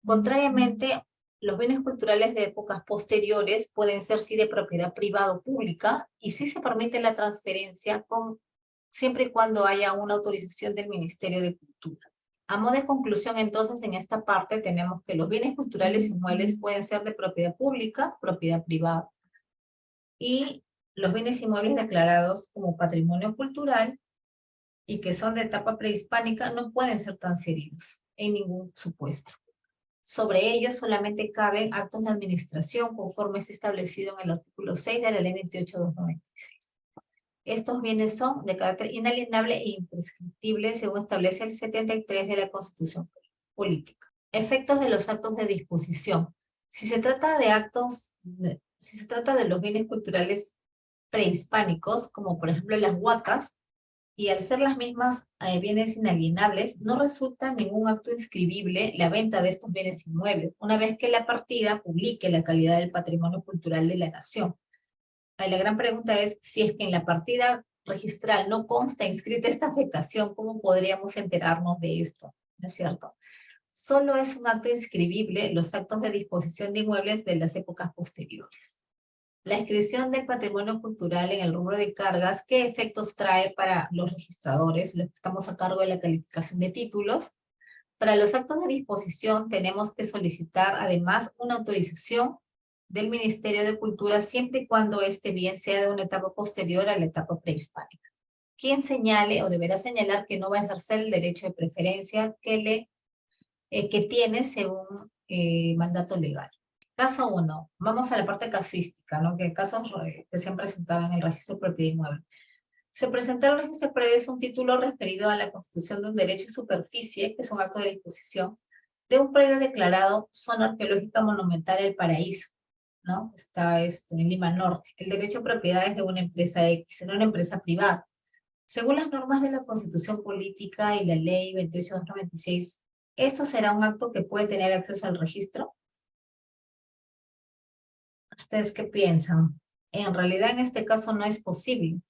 Contrariamente, los bienes culturales de épocas posteriores pueden ser sí de propiedad privada o pública y sí se permite la transferencia siempre y cuando haya una autorización del Ministerio de Cultura. A modo de conclusión, entonces, en esta parte tenemos que los bienes culturales inmuebles pueden ser de propiedad pública, propiedad privada. Y los bienes inmuebles declarados como patrimonio cultural y que son de etapa prehispánica no pueden ser transferidos en ningún supuesto. Sobre ellos solamente caben actos de administración conforme es establecido en el artículo 6 de la ley 28.296. Estos bienes son de carácter inalienable e imprescriptible según establece el 73 de la Constitución Política. Efectos de los actos de disposición. Si se trata de los bienes culturales prehispánicos, como por ejemplo las huacas, y al ser las mismas bienes inalienables, no resulta ningún acto inscribible la venta de estos bienes inmuebles, una vez que la partida publique la calidad del patrimonio cultural de la nación. La gran pregunta es, si es que en la partida registral no consta inscrita esta afectación, ¿cómo podríamos enterarnos de esto? ¿No es cierto? Solo es un acto inscribible los actos de disposición de inmuebles de las épocas posteriores. La inscripción del patrimonio cultural en el rubro de cargas, ¿qué efectos trae para los registradores, los que estamos a cargo de la calificación de títulos? Para los actos de disposición tenemos que solicitar además una autorización del Ministerio de Cultura siempre y cuando este bien sea de una etapa posterior a la etapa prehispánica. Quien señale o deberá señalar que no va a ejercer el derecho de preferencia que tiene según mandato legal. Caso 1, vamos a la parte casística, ¿no? Que casos que se han presentado en el registro de propiedad inmueble. Se presentó en el registro de predios un título referido a la constitución de un derecho de superficie, que es un acto de disposición, de un predio declarado zona arqueológica monumental El Paraíso, ¿no? Está en Lima Norte. El derecho de propiedad es de una empresa X, no una empresa privada. Según las normas de la Constitución Política y la Ley 28296, ¿esto será un acto que puede tener acceso al registro? ¿Ustedes qué piensan? En realidad, en este caso no es posible.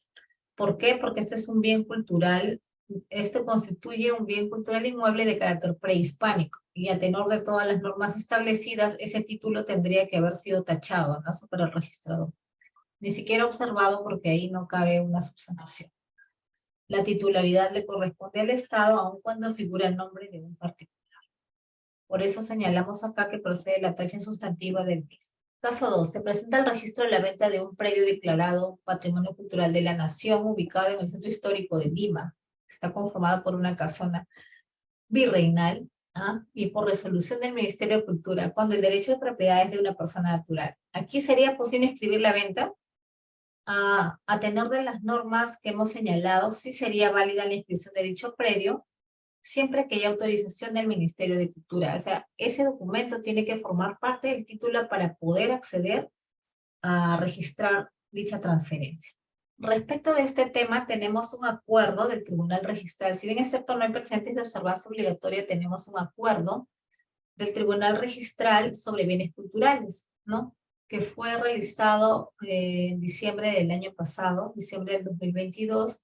¿Por qué? Porque este es un bien cultural, esto constituye un bien cultural inmueble de carácter prehispánico, y a tenor de todas las normas establecidas, ese título tendría que haber sido tachado, ¿no? Para el registrador. Ni siquiera observado, porque ahí no cabe una subsanación. La titularidad le corresponde al Estado, aun cuando figura el nombre de un particular. Por eso señalamos acá que procede la tacha sustantiva del mismo. Caso 2. Se presenta el registro de la venta de un predio declarado Patrimonio Cultural de la Nación, ubicado en el centro histórico de Lima. Está conformado por una casona virreinal, y por resolución del Ministerio de Cultura, cuando el derecho de propiedad es de una persona natural. Aquí sería posible inscribir la venta. A tenor de las normas que hemos señalado, sí sería válida la inscripción de dicho predio, siempre que haya autorización del Ministerio de Cultura. O sea, ese documento tiene que formar parte del título para poder acceder a registrar dicha transferencia. Respecto de este tema, tenemos un acuerdo del Tribunal Registral. Si bien es cierto, no hay precedentes de observancia obligatoria, tenemos un acuerdo del Tribunal Registral sobre bienes culturales, ¿no? Que fue realizado en diciembre del año pasado, diciembre del 2022,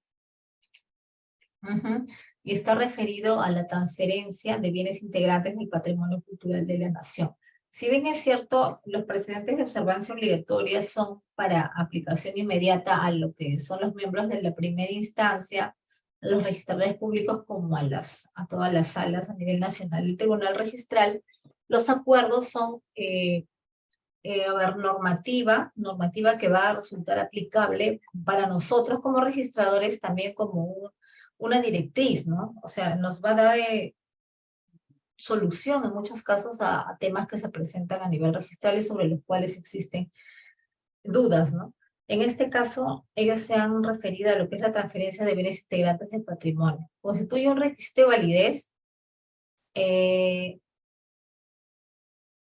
y está referido a la transferencia de bienes integrantes del patrimonio cultural de la nación. Si bien es cierto, los precedentes de observancia obligatoria son para aplicación inmediata a lo que son los miembros de la primera instancia, a los registradores públicos, como a todas las salas a nivel nacional del Tribunal Registral, los acuerdos son normativa que va a resultar aplicable para nosotros como registradores, también como una directriz, ¿no? O sea, nos va a dar solución en muchos casos a temas que se presentan a nivel registral y sobre los cuales existen dudas, ¿no? En este caso, ellos se han referido a lo que es la transferencia de bienes integrantes del patrimonio. Constituye un requisito de validez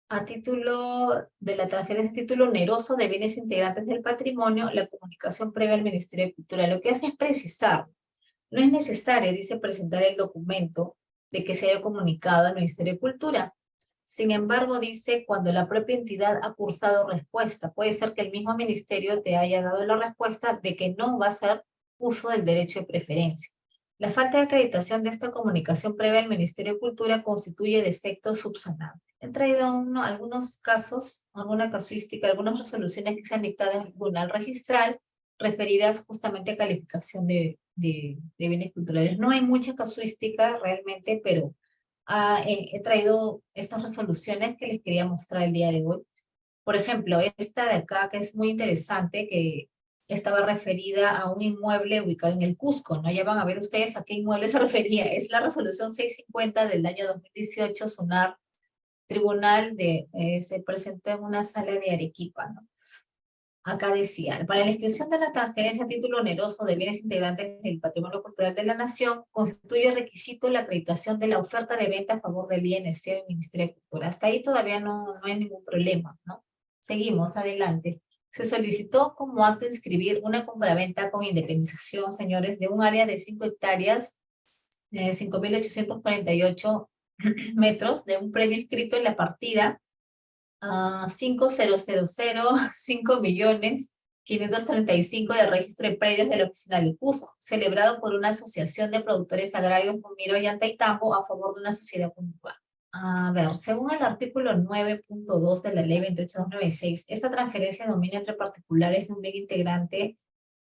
a título de la transferencia de título oneroso de bienes integrantes del patrimonio, la comunicación previa al Ministerio de Cultura. Lo que hace es precisar, no es necesario, dice, presentar el documento de que se haya comunicado al Ministerio de Cultura. Sin embargo, dice, cuando la propia entidad ha cursado respuesta, puede ser que el mismo ministerio te haya dado la respuesta de que no va a hacer uso del derecho de preferencia. La falta de acreditación de esta comunicación previa al Ministerio de Cultura constituye defecto subsanable. He traído algunos casos, alguna casuística, algunas resoluciones que se han dictado en el Tribunal Registral referidas justamente a calificación de bienes culturales. No hay mucha casuística realmente, pero he traído estas resoluciones que les quería mostrar el día de hoy. Por ejemplo, esta de acá, que es muy interesante, que estaba referida a un inmueble ubicado en el Cusco, ¿no? Ya van a ver ustedes a qué inmueble se refería. Es la resolución 650 del año 2018, SUNAR, Tribunal se presentó en una sala de Arequipa, ¿no? Acá decía, para la inscripción de la transferencia a título oneroso de bienes integrantes del patrimonio cultural de la nación, constituye requisito la acreditación de la oferta de venta a favor del INC o del Ministerio de Cultura. Hasta ahí todavía no hay ningún problema, ¿no? Seguimos, adelante. se solicitó como acto inscribir una compraventa con independización, señores, de un área de 5 hectáreas, 5.848 metros, de un predio inscrito en la partida 5.000.535.000 del registro de predios de la oficina del Cusco, celebrado por una asociación de productores agrarios Mumiro y Antaitambo a favor de una sociedad puntual. A ver, según el artículo 9.2 de la ley 28.296, esta transferencia de dominio entre particulares de un bien integrante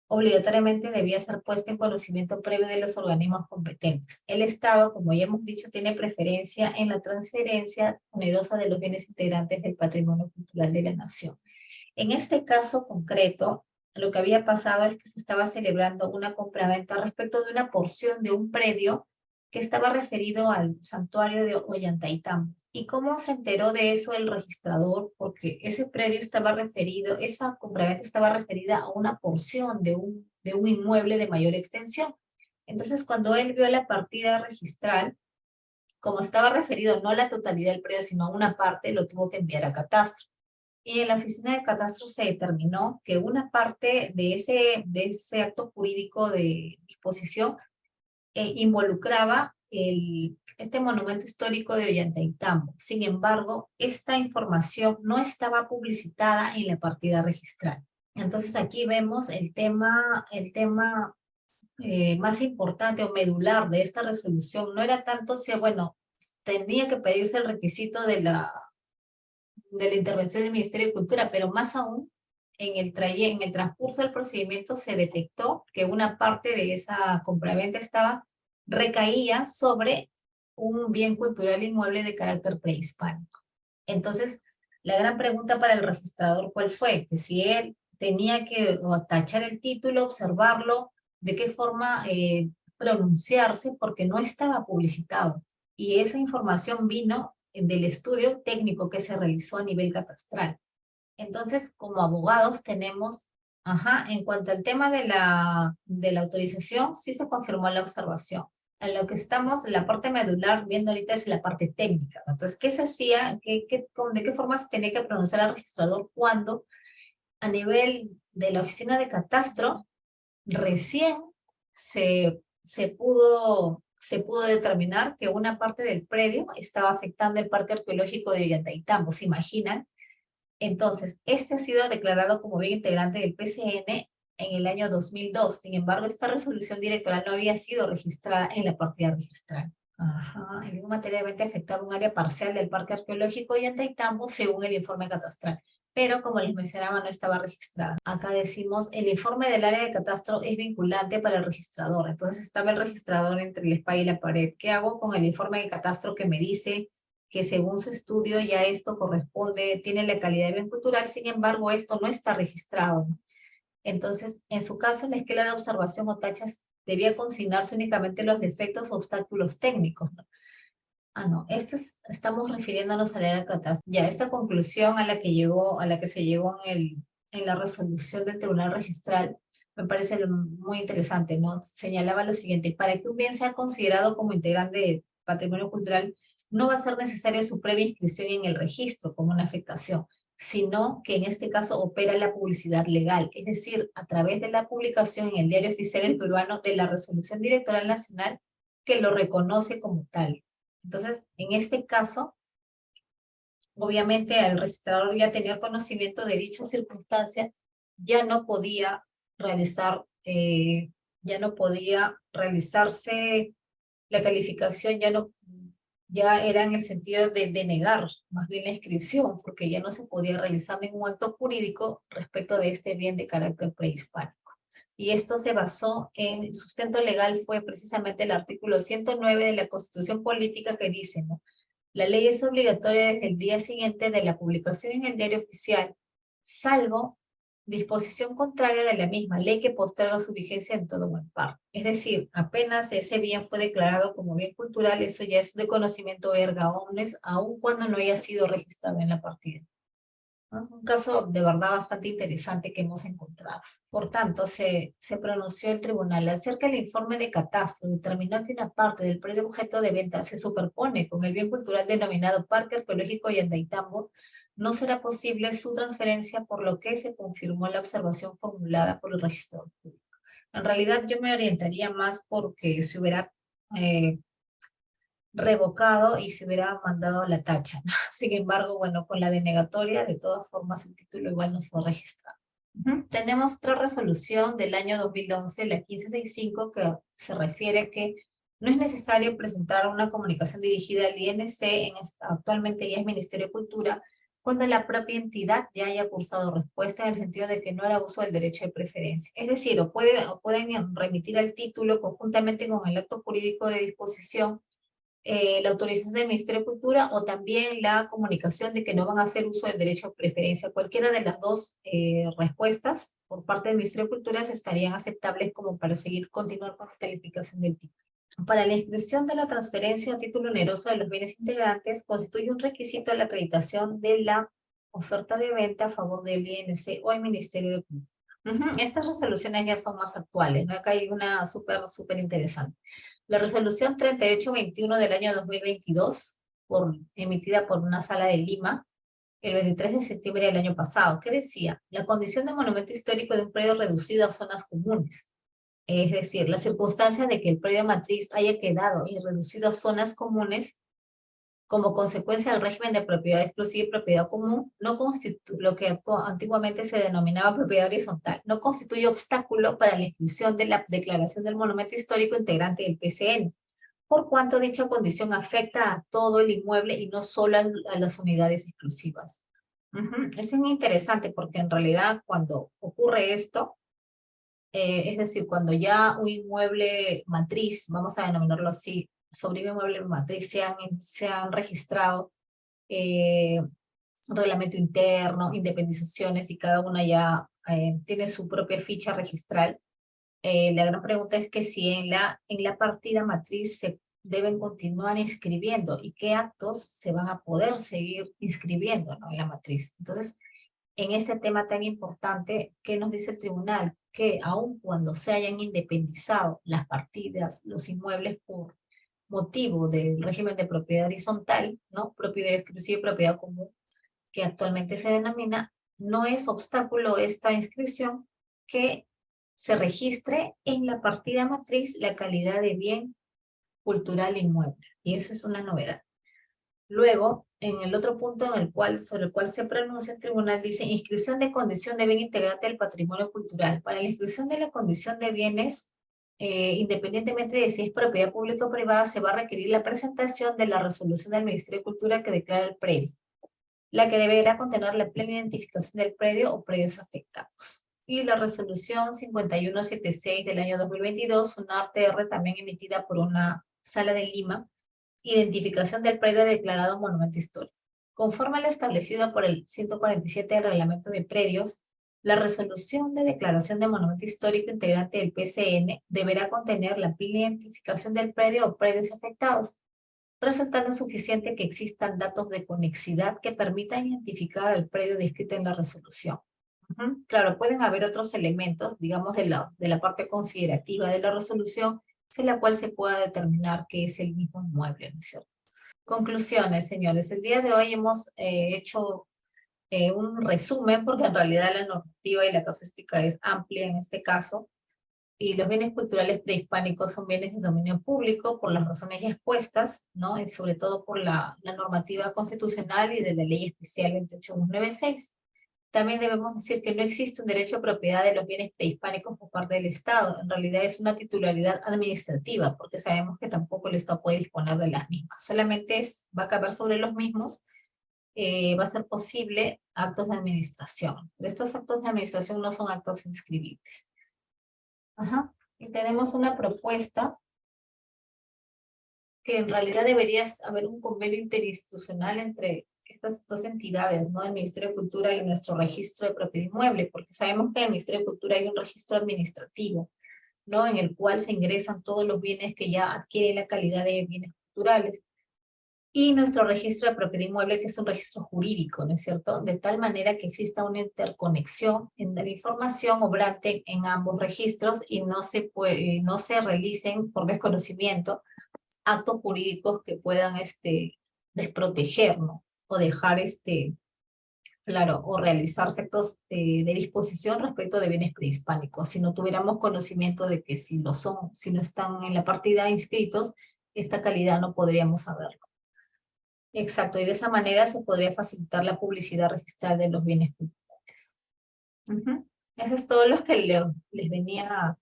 obligatoriamente debía ser puesta en conocimiento previo de los organismos competentes. El Estado, como ya hemos dicho, tiene preferencia en la transferencia onerosa de los bienes integrantes del patrimonio cultural de la nación. En este caso concreto, lo que había pasado es que se estaba celebrando una compraventa respecto de una porción de un predio que estaba referido al santuario de Ollantaytambo. ¿Y cómo se enteró de eso el registrador? Porque ese predio estaba referido, esa compraventa estaba referida a una porción de un inmueble de mayor extensión. Entonces, cuando él vio la partida registral, como estaba referido no a la totalidad del predio, sino a una parte, lo tuvo que enviar a Catastro. Y en la oficina de Catastro se determinó que una parte de ese acto jurídico de disposición involucraba este monumento histórico de Ollantaytambo. Sin embargo, esta información no estaba publicitada en la partida registral. Entonces aquí vemos el tema más importante o medular de esta resolución. No era tanto si, bueno, tenía que pedirse el requisito de la intervención del Ministerio de Cultura, pero más aún, en el transcurso del procedimiento se detectó que una parte de esa compraventa recaía sobre un bien cultural inmueble de carácter prehispánico. Entonces, la gran pregunta para el registrador, ¿cuál fue? Que si él tenía que tachar el título, observarlo, de qué forma pronunciarse, porque no estaba publicitado. Y esa información vino del estudio técnico que se realizó a nivel catastral. Entonces, como abogados tenemos, en cuanto al tema de la autorización, sí se confirmó la observación. En lo que estamos, la parte medular viendo ahorita es la parte técnica. Entonces, ¿qué se hacía? ¿De qué forma se tenía que pronunciar al registrador cuando a nivel de la oficina de catastro recién se pudo determinar que una parte del predio estaba afectando el parque arqueológico de Ollantaytambo? ¿Se imaginan? Entonces, este ha sido declarado como bien integrante del PCN en el año 2002. Sin embargo, esta resolución directoral no había sido registrada en la partida registral. El mismo materialmente afectaba un área parcial del Parque Arqueológico de Ollantaytambo según el informe catastral, pero como les mencionaba, no estaba registrada. Acá decimos, el informe del área de catastro es vinculante para el registrador. Entonces estaba el registrador entre la espalda y la pared. ¿Qué hago con el informe de catastro que me dice que según su estudio ya esto corresponde, tiene la calidad de bien cultural, sin embargo esto no está registrado? Entonces, en su caso, la esquela de observación o tachas debía consignarse únicamente los defectos o obstáculos técnicos, ¿no? No, estamos refiriéndonos a la era catástrofe. Ya, esta conclusión a la que se llegó en la resolución del Tribunal Registral, me parece muy interesante, ¿no? Señalaba lo siguiente: para que un bien sea considerado como integrante del patrimonio cultural, no va a ser necesario su previa inscripción en el registro como una afectación, sino que en este caso opera la publicidad legal, es decir, a través de la publicación en el Diario Oficial del Peruano de la Resolución Directoral Nacional que lo reconoce como tal. Entonces, en este caso, obviamente al registrador ya tener conocimiento de dicha circunstancia, ya no podía realizarse la calificación, ya era en el sentido de negar más bien la inscripción, porque ya no se podía realizar ningún acto jurídico respecto de este bien de carácter prehispánico. Y esto se basó en el sustento legal, fue precisamente el artículo 109 de la Constitución Política, que dice, ¿no? La ley es obligatoria desde el día siguiente de la publicación en el Diario Oficial, salvo disposición contraria de la misma ley que posterga su vigencia en todo o en parte. Es decir, apenas ese bien fue declarado como bien cultural, eso ya es de conocimiento erga omnes, aun cuando no haya sido registrado en la partida. ¿No? Es un caso de verdad bastante interesante que hemos encontrado. Por tanto, se pronunció el tribunal acerca del informe de catastro, determinó que una parte del predio objeto de venta se superpone con el bien cultural denominado Parque Arqueológico Ollantaytambo, no será posible su transferencia, por lo que se confirmó la observación formulada por el registrador público. En realidad yo me orientaría más porque se hubiera revocado y se hubiera mandado a la tacha, ¿no? Sin embargo, bueno, con la denegatoria, de todas formas, el título igual no fue registrado. Tenemos otra resolución del año 2011, la 1565, que se refiere a que no es necesario presentar una comunicación dirigida al INC, actualmente ya es Ministerio de Cultura, cuando la propia entidad ya haya cursado respuesta en el sentido de que no era uso del derecho de preferencia. Es decir, o pueden remitir al título conjuntamente con el acto jurídico de disposición, la autorización del Ministerio de Cultura, o también la comunicación de que no van a hacer uso del derecho a preferencia. Cualquiera de las dos respuestas por parte del Ministerio de Cultura estarían aceptables como para continuar con la calificación del título. Para la inscripción de la transferencia a título oneroso de los bienes integrantes, constituye un requisito la acreditación de la oferta de venta a favor del INC o el Ministerio de Cultura. Estas resoluciones ya son más actuales, ¿no? Acá hay una súper interesante. La resolución 3821 del año 2022, emitida por una sala de Lima, el 23 de septiembre del año pasado, que decía: la condición de monumento histórico de un predio reducido a zonas comunes. Es decir, la circunstancia de que el predio matriz haya quedado y reducido a zonas comunes como consecuencia del régimen de propiedad exclusiva y propiedad común, no constituye lo que antiguamente se denominaba propiedad horizontal, no constituye obstáculo para la inscripción de la declaración del monumento histórico integrante del PCN, por cuanto dicha condición afecta a todo el inmueble y no solo a las unidades exclusivas. Es muy interesante porque en realidad cuando ocurre esto, es decir, cuando ya un inmueble matriz, vamos a denominarlo así, sobre un inmueble matriz se han registrado reglamento interno, independizaciones, y cada una ya tiene su propia ficha registral. La gran pregunta es que si en la partida matriz se deben continuar inscribiendo y qué actos se van a poder seguir inscribiendo, ¿no?, en la matriz. Entonces, en ese tema tan importante, ¿qué nos dice el tribunal? Que aun cuando se hayan independizado las partidas, los inmuebles por motivo del régimen de propiedad horizontal, ¿no?, propiedad exclusiva y propiedad común, que actualmente se denomina, no es obstáculo esta inscripción que se registre en la partida matriz la calidad de bien cultural inmueble. Y eso es una novedad. Luego, en el otro punto sobre el cual se pronuncia el tribunal, dice: inscripción de condición de bien integrante del patrimonio cultural. Para la inscripción de la condición de bienes, independientemente de si es propiedad pública o privada, se va a requerir la presentación de la resolución del Ministerio de Cultura que declara el predio, la que deberá contener la plena identificación del predio o predios afectados. Y la resolución 5176 del año 2022, una ARTR también emitida por una sala de Lima, identificación del predio declarado monumento histórico. Conforme a lo establecido por el 147 del reglamento de predios, la resolución de declaración de monumento histórico integrante del PCN deberá contener la plena identificación del predio o predios afectados, resultando suficiente que existan datos de conexidad que permitan identificar al predio descrito en la resolución. Claro, pueden haber otros elementos, digamos, de la parte considerativa de la resolución, en la cual se pueda determinar que es el mismo inmueble, ¿no es cierto? Conclusiones, señores. El día de hoy hemos hecho un resumen, porque en realidad la normativa y la casuística es amplia en este caso, y los bienes culturales prehispánicos son bienes de dominio público por las razones ya expuestas, ¿no? Y sobre todo por la normativa constitucional y de la ley especial 28196. También debemos decir que no existe un derecho a propiedad de los bienes prehispánicos por parte del Estado. En realidad es una titularidad administrativa, porque sabemos que tampoco el Estado puede disponer de las mismas. Solamente va a caber sobre los mismos, va a ser posible actos de administración. Pero estos actos de administración no son actos inscribibles. Y tenemos una propuesta que en realidad debería haber un convenio interinstitucional entre estas dos entidades, ¿no?, el Ministerio de Cultura y nuestro registro de propiedad inmueble, porque sabemos que en el Ministerio de Cultura hay un registro administrativo, ¿no?, en el cual se ingresan todos los bienes que ya adquieren la calidad de bienes culturales, y nuestro registro de propiedad inmueble, que es un registro jurídico, ¿no es cierto?, de tal manera que exista una interconexión en la información obrante en ambos registros y no se realicen por desconocimiento actos jurídicos que puedan desproteger, ¿no?, o dejar Claro, o realizarse actos de disposición respecto de bienes prehispánicos. Si no tuviéramos conocimiento de que si lo son, si no están en la partida inscritos, esta calidad no podríamos saberlo. Exacto, y de esa manera se podría facilitar la publicidad registral de los bienes culturales. Eso es todo lo que les venía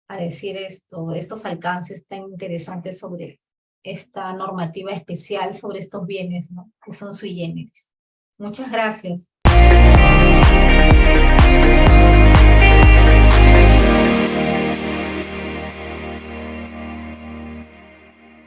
a decir estos alcances tan interesantes sobre esta normativa especial sobre estos bienes, ¿no? Que son sui generis. Muchas gracias.